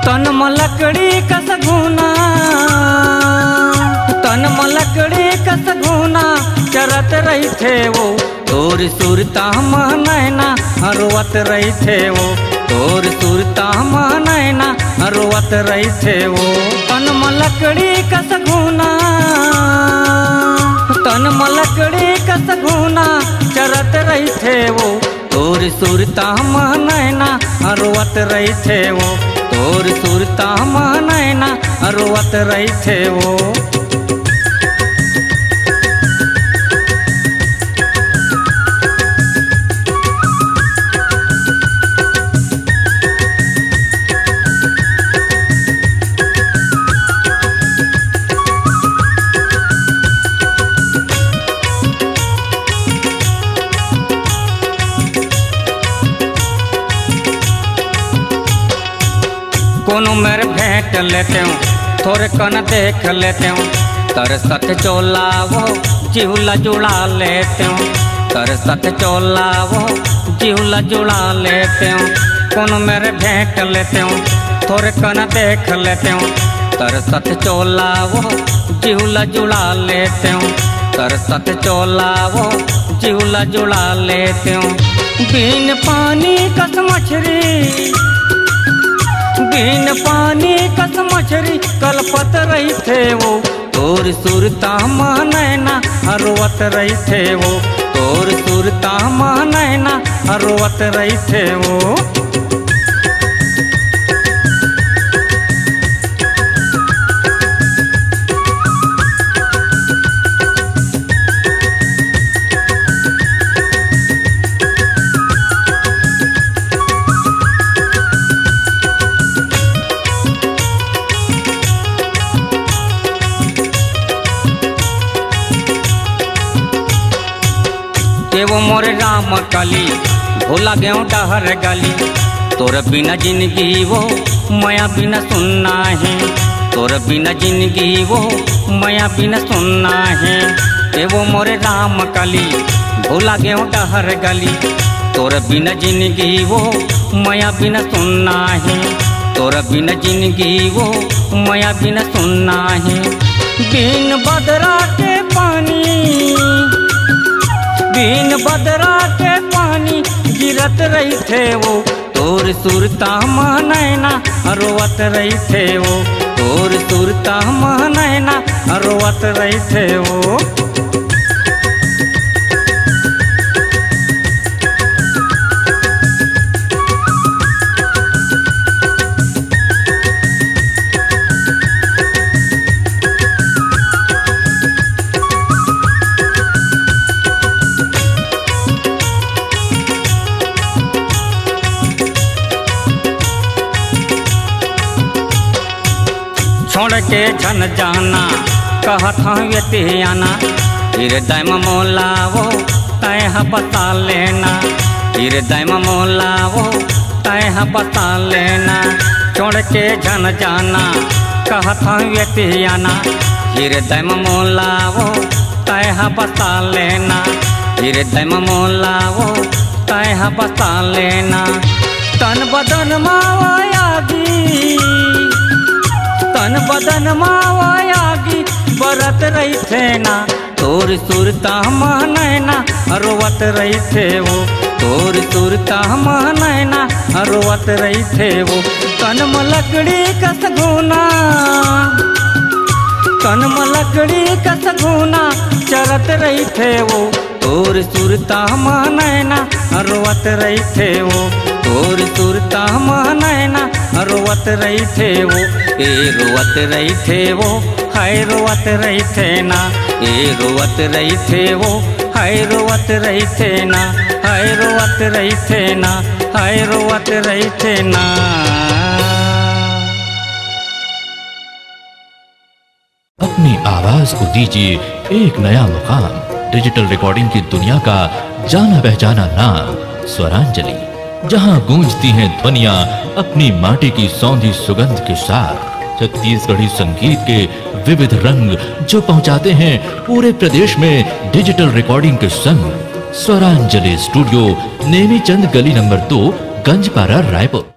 तन मलकड़ी कस घूना, तन मलकड़ी कस घूना चरत रही थे वो, तोर सुरता नैना रोवत रही थे वो, तोर सुरता नैना रोवत रही थे वो। तन मलकड़ी कस घूना, तन मलकड़ी कस घूना चरत रही थे वो, तोर सुरता नैना रोवत रही थे वो, तोर सुरता नैना रोवत रही थे वो। कोनो मेरे भेंट लेते हूँ, थोड़े कन देख लेते हूँ, तरसत चोला वो जिहुला जुड़ा लेते हूँ, तरसत चोला वो जिहुला जुड़ा लेते हूँ। कोनो मेरे भेंट लेते हूँ, थोड़े कन देख लेते हूँ, तरसत चोला वो जिहुला जुड़ा लेते हूँ, तरसत चोला वो जिहुला जुड़ा लेते हूँ। बिन पानी कस मछली, बिन पानी कस मछली कलपत रही थे वो, तोर सुरता नैना रोवत रही थे वो, तोर सुरता नैना रोवत रही थे वो। वो मोरे राम कली भोला गेहूँ डहर गली, तोर बिना जिंदगी वो माया बिना सुनना है, तोर बिना जिंदगी वो माया बिना सुनना है। वो मोरे राम कली भोला गेहूँ डहर गली, तोर बिना जिंदगी वो माया बिना सुनना है, तोर बिना जिंदगी वो माया बिना सुनना है। बिन बदरा के पानी, बिन बदरा के पानी गिरत रही थे वो, तोर सुरता नैना रोवत रही थे वो, तोर सुरता नैना रोवत रही थे वो। छोड़ के झन जाना कहत हूँ आना, हृदय में मोला वो तय बता लेना, हृदय में मोला वो तय बता लेना। छोड़ के झन जाना कहत हूँ आना, हृदय में मोला वो तय बता लेना, हृदय में मोला वो तय बता लेना। तन बदन मायागी, तन बदन मायागी बरत रही थे ना, तोर सुरता नैना रोवत रही थे वो, तोर सुरता नैना रोवत रही थे वो। तन मलकड़ी कस घूना, तन मलकड़ी कस घूना चरत रही थे वो, तोर सुरता नैना रोवत रही थे वो, तोर सुरता नैना रोवत रही थे वो। ए रोवत रही थे वो, हाय रोवत रही थे ना, ए रोवत रही थे वो, हाय रोवत रही थे ना, हाय रोवत रही थे ना, हाय रोवत रही थे ना। अपनी आवाज को दीजिए एक नया मुकाम, डिजिटल रिकॉर्डिंग की दुनिया का जाना पहचाना नाम स्वरांजलि, जहां गूंजती हैं ध्वनियां अपनी माटी की सौंधी सुगंध के साथ, छत्तीसगढ़ी संगीत के विविध रंग जो पहुंचाते हैं पूरे प्रदेश में डिजिटल रिकॉर्डिंग के संग। स्वरांजलि स्टूडियो, नेमीचंद गली नंबर 2, गंजपारा, रायपुर।